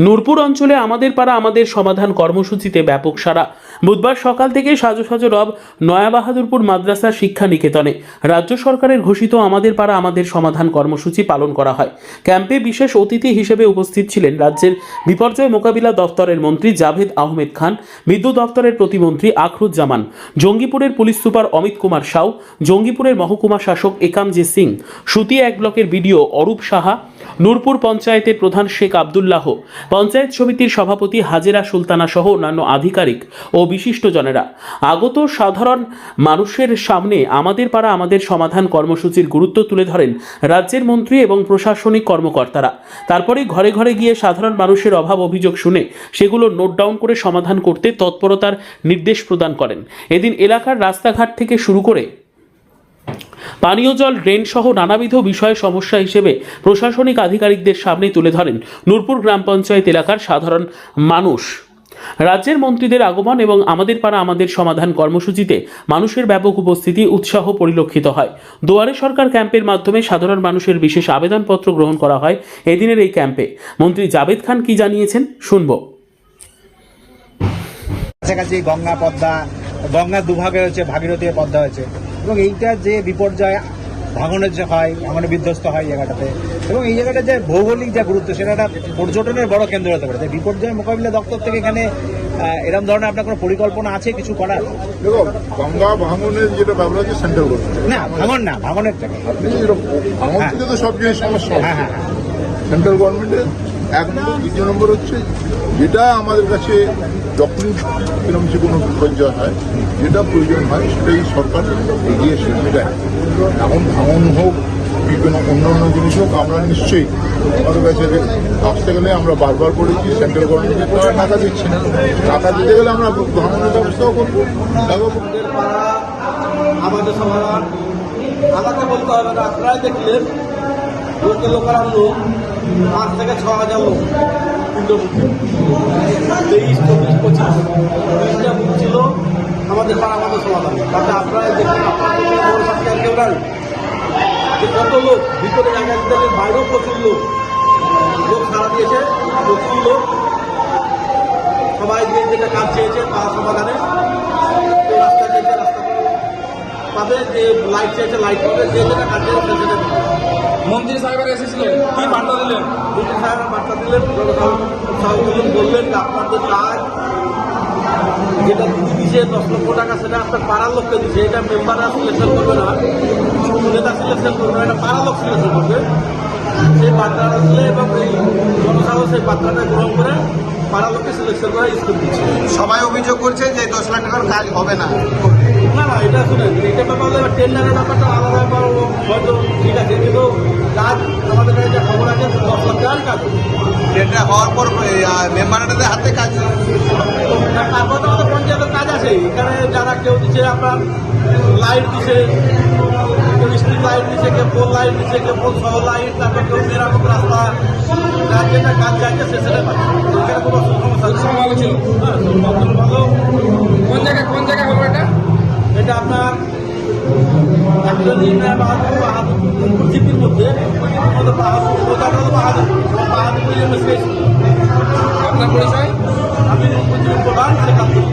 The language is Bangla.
নূরপুর অঞ্চলে আমাদের পাড়া আমাদের সমাধান কর্মসূচিতে ব্যাপক সাড়া। বুধবার সকাল থেকে সাজো সাজো রব নয়াবাহাদুরপুর মাদ্রাসা শিক্ষা নিকেতনে রাজ্য সরকারের ঘোষিত আমাদের পাড়া আমাদের সমাধান কর্মসূচি পালন করা হয়। ক্যাম্পে বিশেষ অতিথি হিসেবে উপস্থিত ছিলেন রাজ্যের বিপর্যয় মোকাবিলা দফতরের মন্ত্রী জাভেদ আহমেদ খান, বিদ্যুৎ দফতরের প্রতিমন্ত্রী আখরুজ্জামান, জঙ্গিপুরের পুলিশ সুপার অমিত কুমার সাউ, জঙ্গিপুরের মহকুমা শাসক একামজি সিং, সুতিয়া এক ব্লকের বিডিও অরূপ সাহা, নূরপুর পঞ্চায়েতের প্রধান শেখ আবদুল্লাহ, পঞ্চায়েত সমিতির সভাপতি হাজেরা সুলতানা সহ অন্যান্য আধিকারিক ও বিশিষ্টজনেরা। আগত সাধারণ মানুষের সামনে আমাদের পাড়া আমাদের সমাধান কর্মসূচির গুরুত্ব তুলে ধরেন রাজ্যের মন্ত্রী এবং প্রশাসনিক কর্মকর্তারা। তারপরে ঘরে ঘরে গিয়ে সাধারণ মানুষের অভাব অভিযোগ শুনে সেগুলো নোট ডাউন করে সমাধান করতে তৎপরতার নির্দেশ প্রদান করেন। এদিন এলাকার রাস্তাঘাট থেকে শুরু করে পানীয় জল, ড্রেন সহ নানাবিধ বিষয় সমস্যা হিসেবে প্রশাসনিক আধিকারিকদের সামনে তুলে ধরেন নূরপুর গ্রাম পঞ্চায়েত এলাকার সাধারণ মানুষ। রাজ্যের মন্ত্রীদের আগমন এবং আমাদের পাড়া আমাদের সমাধান কর্মসূচিতে মানুষের ব্যাপক উপস্থিতি, উৎসাহ পরিলক্ষিত হয়। দুয়ারে সরকার ক্যাম্পের মাধ্যমে সাধারণ মানুষের বিশেষ আবেদনপত্র গ্রহণ করা হয়। এদিনের এই ক্যাম্পে মন্ত্রী জাভেদ খান কি জানিয়েছেন শুনব। কাছাকাছি গঙ্গা পদ্মা, গঙ্গা দুভাগে হয়েছে, ভাগীরথী পদ্মা হয়েছে, এবং এইটা যে বিপর্যয় ভাঙনের যে হয়, ভাঙনে বিধ্বস্ত হয় জায়গাটাতে, এবং এই জায়গাটা যে ভৌগোলিক যে গুরুত্ব সেটা একটা পর্যটনের বড় কেন্দ্র হতে পারে। বিপর্যয় মোকাবিলা দপ্তর থেকে এখানে এরকম ধরনের আপনার কোনো পরিকল্পনা আছে কিছু করার? দেখো, গঙ্গা ভাঙনের যেটা ব্যাপার আছে সেন্ট্রাল গভর্নমেন্ট, না ভাঙন না, ভাঙনের থেকে আপনি ভাঙন থেকে তো সব জিনিস সমস্যা। হ্যাঁ, সেন্ট্রাল গভর্নমেন্টের 1 নম্বর, 2 নম্বর হচ্ছে যেটা আমাদের কাছে যখনই এরকম যে কোনো বিপর্যয় হয়, যেটা প্রয়োজন হয় সেটাই সরকার এগিয়ে এসে মেটায়। এখন ভাঙন হোক কি কোনো অন্য জিনিস হোক, আমরা নিশ্চয়ই আমাদের কাছে আসতে গেলে আমরা বারবার বলেছি সেন্ট্রাল গভর্নমেন্টের তারা টাকা দিচ্ছে না, টাকা দিতে গেলে আমরা ভাঙনের ব্যবস্থাও করবো। আমাদের সমাধান আমাকে বলতে হবে না, আপনারাই দেখলেন লোকেরা লোক 5 থেকে 6 হাজার লোক 23, 24, 25টা বুক ছিল আমাদের পাড়া আমাদের সমাধান। তাতে আপনারাই দেখলেন, আপনাদের কেউ নাই যে কত লোক ভিতরে জায়গা দিতে, বাইরেও প্রচুর লোক সারা দিয়েছে, প্রচুর লোক সবাই যে যেটা কাজ চেয়েছে তার সমাধানে, রাস্তা চেয়েছে রাস্তা পাবে, যে লাইট চেয়েছে লাইট পাবে, যে যেটা কাজ চেয়েছে সেটা। মন্ত্রী সাহেবের এসেছিলেন, কি বার্তা দিলেন? মন্ত্রী সাহেবের বার্তা দিলেন, বললেন যে আপনাদের কাজ যেটা দিচ্ছে 10 লক্ষ টাকা, সেটা আপনার পাড়ার লোককে দিচ্ছে। এটা মেম্বাররা সিলেকশন করবে না, নেতা সিলেকশন করবে না, এটা পাড়ার লোক সিলেকশন করবে। সেই বার্তাটা দিলে এবং এই জনসাধারণ সেই বার্তাটা গ্রহণ করে পাড়ার লোককে সিলেকশন করে স্কুল দিচ্ছে। সবাই অভিযোগ করছে যে 10 লাখ টাকার কাজ হবে না। না না, এটা শুনে এটা ব্যাপার হলে টেন্ডারের ব্যাপারটা আলাদা ব্যাপার, হয়তো ঠিক আছে, কিন্তু কাজ আমাদের কাছে যা খবর আছে 10 লাখ টাকার কাজ। টেন্ডার হওয়ার পর মেম্বারদের হাতে কাজ, তারপর তো আমাদের পঞ্চায়েতের কাজ আছে। এখানে যারা কেউ দিচ্ছে আপনার লাইট দিচ্ছে, কেউ স্ট্রিট লাইট দিচ্ছে, কেউ পোল লাইট দিচ্ছে, কেউ পোল সহ লাইট, তারপর কেউ মেরামত রাস্তা, যার যেটা কাজ চাইছে সে সেটা পাচ্ছে। এখানে কোনো সমস্যা ভালো ছিল। ভালো। কোন জায়গায় হলো এটা? এটা আপনার বাহাদুর জিপির মধ্যে আপনার পরিচয়? আমি প্রধান শেখ আব্দুল।